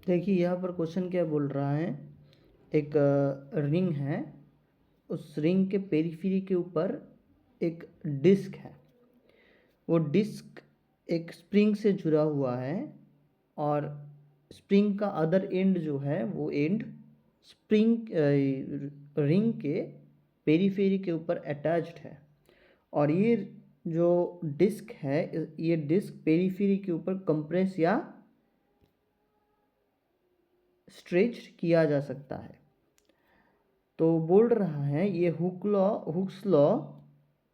देखिए यहाँ पर क्वेश्चन क्या बोल रहा है, एक रिंग है, उस रिंग के पेरिफेरी के ऊपर एक डिस्क है। वो डिस्क एक स्प्रिंग से जुड़ा हुआ है और स्प्रिंग का अदर एंड जो है वो एंड स्प्रिंग रिंग के पेरिफेरी के ऊपर अटैच्ड है। और ये जो डिस्क है, ये डिस्क पेरिफेरी के ऊपर कंप्रेस या स्ट्रेच किया जा सकता है। तो बोल रहा है ये हुक्स लॉ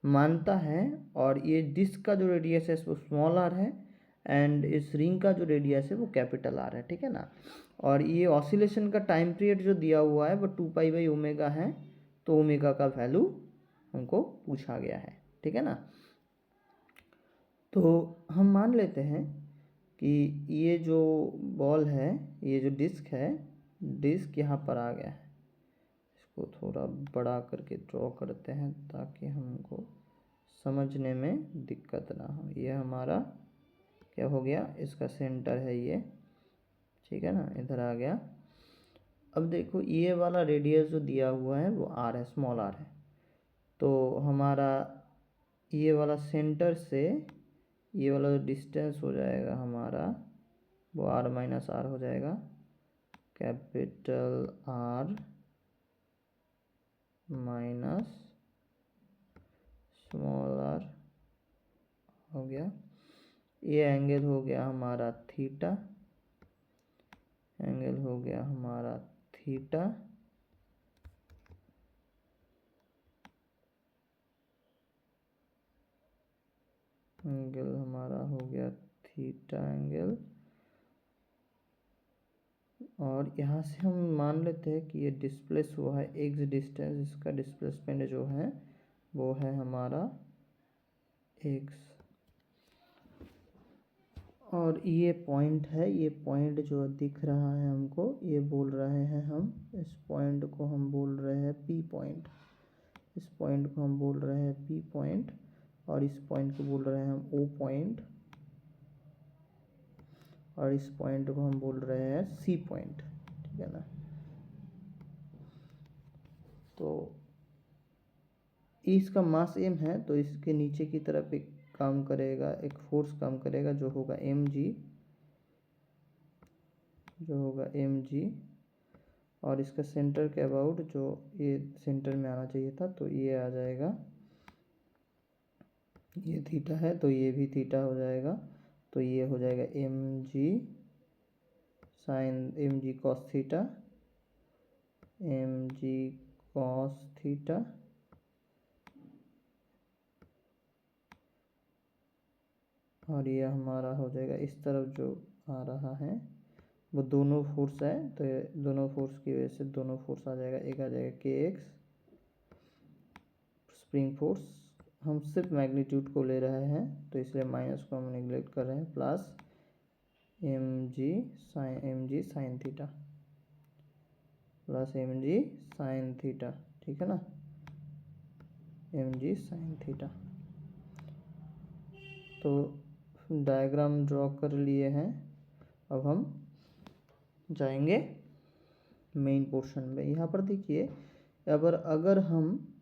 मानता है, और ये डिस्क का जो रेडियस है वो स्मॉल आर है एंड इस रिंग का जो रेडियस है वो कैपिटल आर है, ठीक है ना। और ये ऑसिलेशन का टाइम पीरियड जो दिया हुआ है वो 2π/ओमेगा है, तो ओमेगा का वैल्यू हमको पूछा गया है, ठीक है ना। तो हम मान लेते हैं कि ये जो बॉल है, ये जो डिस्क है, डिस्क यहाँ पर आ गया है। इसको थोड़ा बड़ा करके ड्रॉ करते हैं ताकि हमको समझने में दिक्कत ना हो। ये हमारा क्या हो गया, इसका सेंटर है ये, ठीक है ना, इधर आ गया। अब देखो ये वाला रेडियस जो दिया हुआ है वो आर है, स्मॉल आर है। तो हमारा ये वाला सेंटर से ये वाला जो डिस्टेंस हो जाएगा हमारा वो r-r हो जाएगा, capital R minus small r हो गया। ये एंगल हो गया हमारा थीटा, एंगल हो गया हमारा थीटा, एंगल हमारा हो गया थीटा एंगल। और यहाँ से हम मान लेते हैं कि ये डिस्प्लेस हुआ है एक्स डिस्टेंस, इसका डिस्प्लेसमेंट जो है वो है हमारा एक्स। और ये पॉइंट है, ये पॉइंट जो दिख रहा है हमको, ये बोल रहे हैं हम, इस पॉइंट को हम बोल रहे हैं पी पॉइंट, इस पॉइंट को हम बोल रहे हैं पी पॉइंट, और इस पॉइंट को बोल रहे हैं हम ओ पॉइंट, और इस पॉइंट को हम बोल रहे हैं सी पॉइंट, ठीक है ना। तो इसका मास m है, तो इसके नीचे की तरफ एक काम करेगा, एक फोर्स काम करेगा जो होगा mg, जो होगा mg। और इसका सेंटर के अबाउट जो ये सेंटर में आना चाहिए था, तो ये आ जाएगा, ये थीटा है तो ये भी थीटा हो जाएगा, तो ये हो जाएगा mg sine mg cos theta, mg cos theta, और ये हमारा हो जाएगा इस तरफ जो आ रहा है वो दोनों फोर्स है, तो दोनों फोर्स की वजह से दोनों फोर्स आ जाएगा, एक आ जाएगा के एक्स स्प्रिंग फोर्स, हम सिर्फ मैग्नीट्यूड को ले रहे हैं तो इसलिए माइनस को हम निगलेक्ट कर रहे हैं, plus M G sine theta, plus M G sine theta, ठीक है ना, एम जी साइन थीटा। तो डायग्राम ड्रॉ कर लिए हैं, अब हम जाएंगे मेन पोर्शन में। यहाँ पर देखिए, अगर हम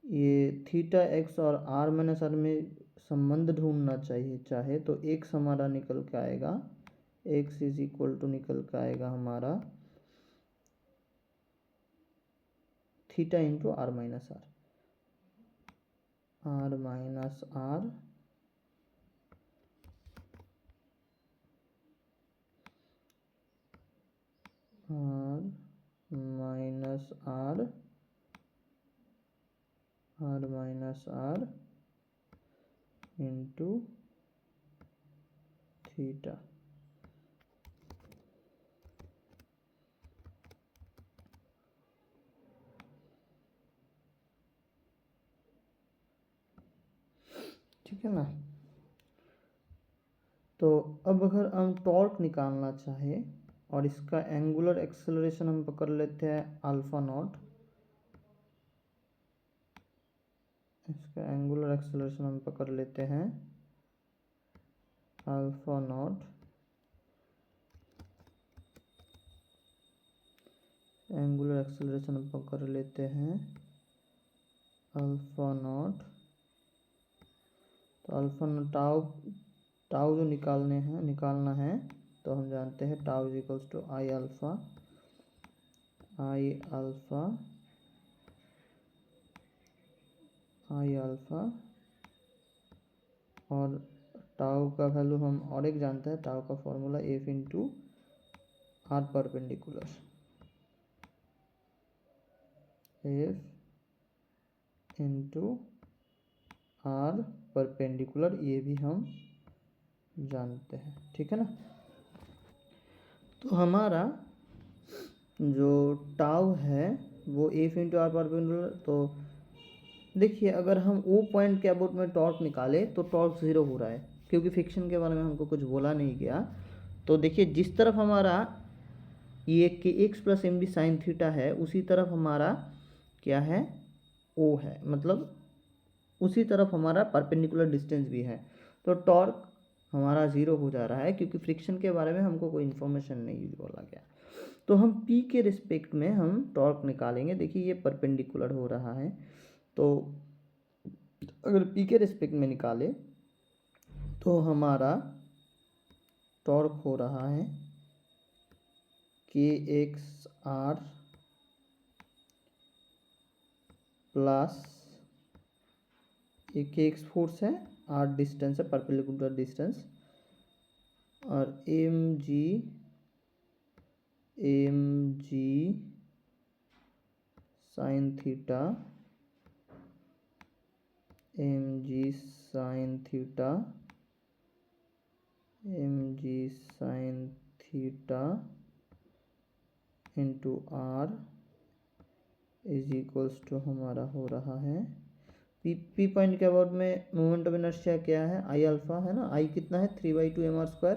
ये थीटा एक्स और r-r में संबंध ढूंढना चाहे तो एक्स हमारा निकल के आएगा, एक्स इज इक्वल टू निकल के आएगा हमारा theta into r-r, r-r r into theta. ठीक है ना। तो अब अगर हम टॉर्क निकालना चाहे और इसका एंगुलर एक्सेलरेशन हम पकड़ लेते हैं अल्फा नॉट, इसका एंगुलर एक्सेलरेशन हम पकड़ लेते हैं अल्फा नॉट, एंगुलर एक्सेलरेशन अपन कर लेते हैं अल्फा नॉट। तो अल्फा नॉट टाउ जो निकालना है तो हम जानते हैं tau is equals to I alpha और टाउ का वैल्यू हम और एक जानते हैं, टाउ का formula F into R perpendicular, F into R perpendicular, ये भी हम जानते हैं, ठीक है ना। तो हमारा जो टाउ है वो एफ इंटू आर परपेंडिकुलर, तो देखिए अगर हम ओ पॉइंट के अबाउट में टॉर्क निकाले तो टॉर्क 0 हो रहा है, क्योंकि फ्रिक्शन के बारे में हमको कुछ बोला नहीं गया। तो देखिए जिस तरफ हमारा ये K X plus M D sine theta है उसी तरफ हमारा क्या है, ओ है, मतलब उसी तरफ हमारा परपेंडिकुलर डिस्टेंस भी है। तो टॉर्क हमारा 0 हो जा रहा है क्योंकि फ्रिक्शन के बारे में हमको कोई इन्फॉर्मेशन नहीं बोला गया। तो हम P के रिस्पेक्ट में हम टॉर्क निकालेंगे। देखिए ये परपेंडिकुलर हो रहा है, तो अगर P के रिस्पेक्ट में निकाले तो हमारा टॉर्क हो रहा है K X R plus K X force है, आर डिस्टेंस है, परपेंडिकुलर डिस्टेंस, और M G sine theta, into R is equals to हमारा हो रहा है पी पॉइंट के अबाउट में मोमेंट ऑफ इनर्शिया क्या है, आई अल्फा है ना, आई कितना है 3/2 एम आर स्क्वायर,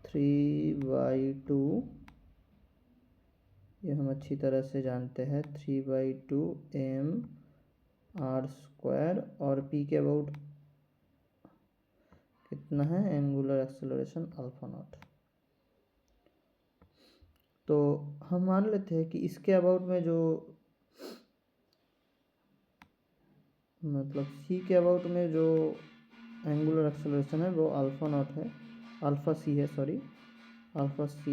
3/2, ये हम अच्छी तरह से जानते हैं 3/2 एम आर स्क्वायर, और पी के अबाउट कितना है, एंगुलर एक्सेलरेशन अल्फा नॉट। तो हम मान लेते हैं कि इसके अबाउट में जो मतलब सी के अबाउट में जो एंगुलर एक्सेलरेशन है वो अल्फा नॉट है, अल्फा सी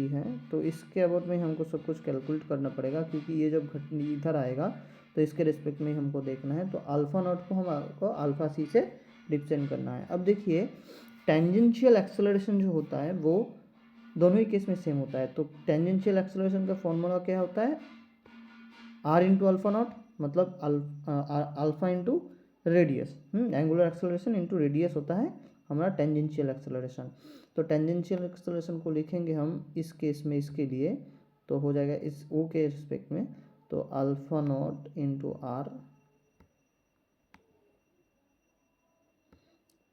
है। तो इसके अबाउट में हमको सब कुछ कैलकुलेट करना पड़ेगा, क्योंकि ये जब इधर आएगा तो इसके रिस्पेक्ट में हमको देखना है। तो अल्फा नॉट को हमको अल्फा सी से रिप्रेजेंट करना है। अब देखिए टेंजेंशियल एक्सेलरेशन जो होता है वो दोनों ही केस में सेम होता है। तो टेंजेंशियल एक्सेलरेशन का फॉर्मूला क्या होता है, आर इंटू अल्फा नॉट, मतलब alpha into radius, angular acceleration into radius होता है हमारा टेंजेंशियल एक्सेलरेशन। तो टेंजेंशियल एक्सेलरेशन को लिखेंगे हम इस केस में इसके लिए, तो हो जाएगा इस ओ के रिस्पेक्ट में, तो alpha naught into R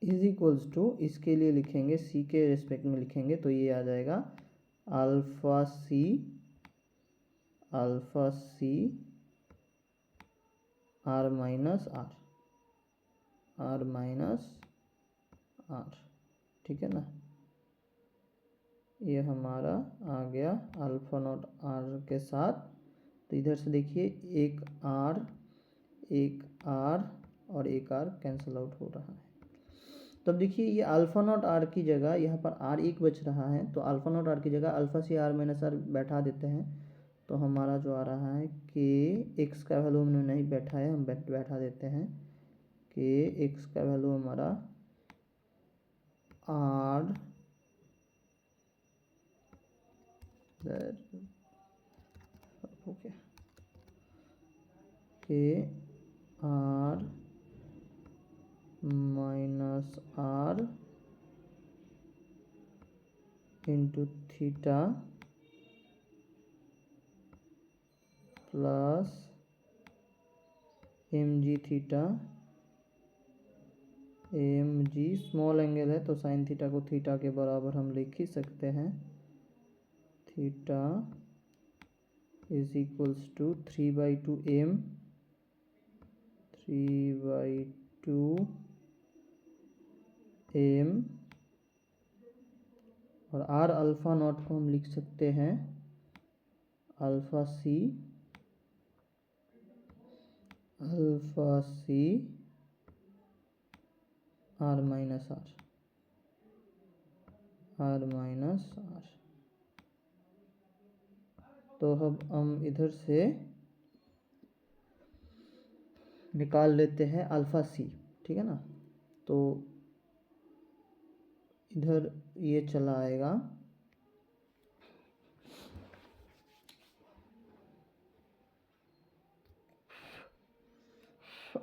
is equals to, इसके लिए लिखेंगे सी के रिस्पेक्ट में लिखेंगे तो ये आ जाएगा alpha C R minus R, ठीक है ना। ये हमारा आ गया अल्फा नॉट आर के साथ। तो इधर से देखिए एक आर और एक आर कैंसिल आउट हो रहा है। तब देखिए ये अल्फा नॉट आर की जगह यहाँ पर आर एक बच रहा है, तो अल्फा नॉट आर की जगह alpha C R minus R बैठा देते हैं। तो हमारा जो आ रहा है के एक्स का वैल्यू हमने नहीं बैठा है, हम बैठा देते हैं के एक्स का वैल्यू हमारा R okay K R minus R into theta plus M G theta, M G small angle है तो साइन थीटा को थीटा के बराबर हम लिख ही सकते हैं, theta is equals to 3/2 M और आर अल्फा नॉट को हम लिख सकते हैं alpha C R minus R तो अब हम इधर से निकाल लेते हैं अल्फा सी, ठीक है ना। तो इधर ये चला आएगा,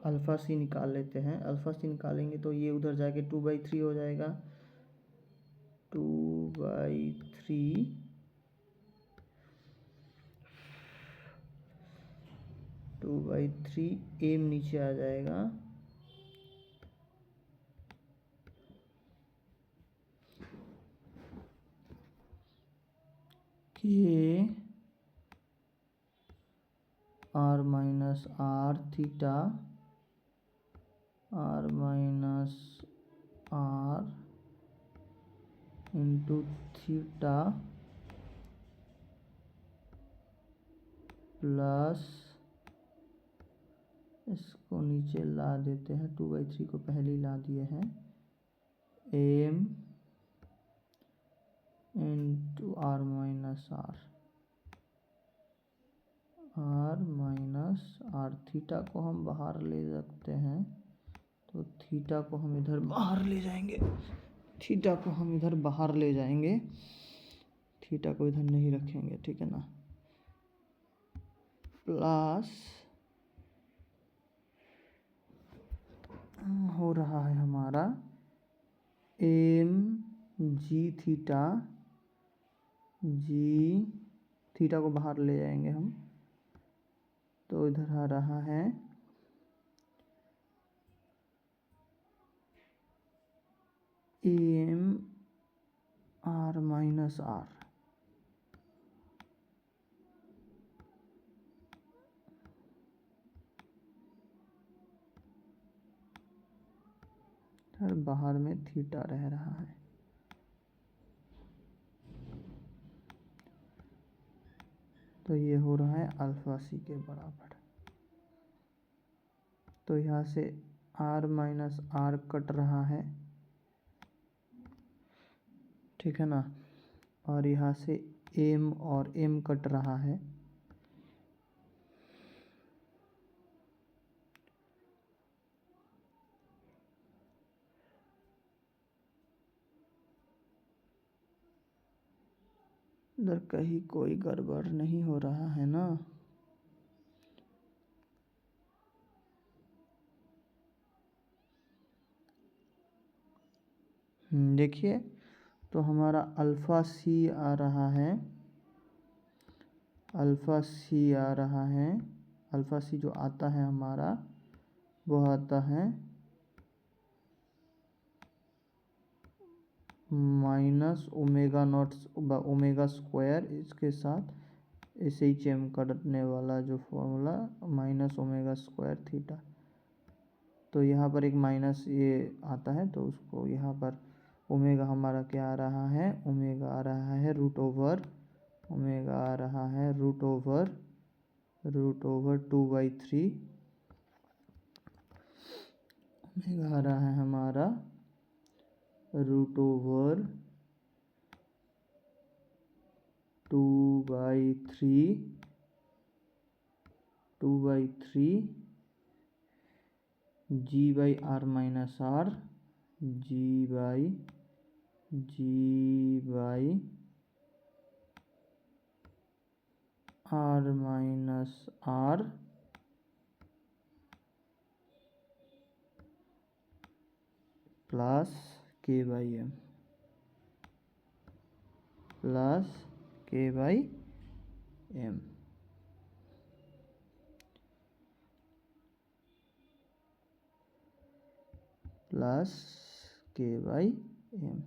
अल्फा सी निकाल लेते हैं। अल्फा सी निकालेंगे तो ये उधर जाके 2/3 हो जाएगा, 2/3 एम नीचे आ जाएगा, K R minus R theta into theta plus, इसको नीचे ला देते हैं, 2/3 को पहले ही ला दिए हैं, M into R minus R theta को हम बाहर ले सकते हैं, तो थीटा को हम इधर बाहर ले जाएंगे, थीटा को इधर नहीं रखेंगे, ठीक है ना। प्लस हो रहा है हमारा एम जी थीटा को बाहर ले जाएंगे हम, तो इधर आ रहा है एम आर माइनस आर, बाहर में थीटा रह रहा है, तो ये हो रहा है अल्फा सी के बराबर। तो यहाँ से आर माइनस आर कट रहा है, ठीक है ना, और यहाँ से एम और एम कट रहा है, इधर कहीं कोई गड़बड़ नहीं हो रहा है ना। देखिए, तो हमारा अल्फा सी आ रहा है, अल्फा सी जो आता है हमारा, वो आता है minus omega naught omega square, इसके साथ SHM करने वाला जो formula, minus omega square theta. तो यहाँ पर एक माइनस ये आता है, तो उसको यहाँ पर ओमेगा हमारा क्या आ रहा है, ओमेगा आ रहा है रूट ओवर 2/3, ओमेगा आ रहा है हमारा root over 2/3 G by R minus R, G by R minus R plus K by M, plus K by M. Plus K by M.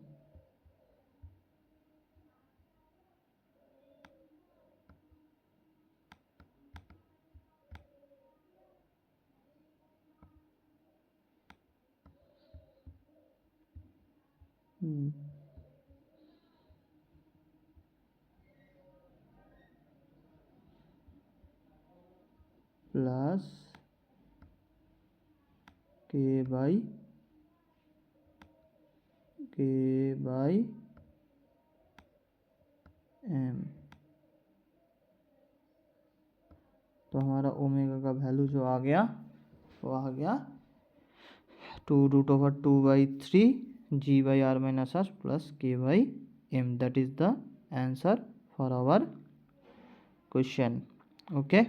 Plus K by M. तो हमारा omega का value जो आ गया वो आ गया 2√2/3 g/r-r plus k/m। That is the answer for our question. Okay.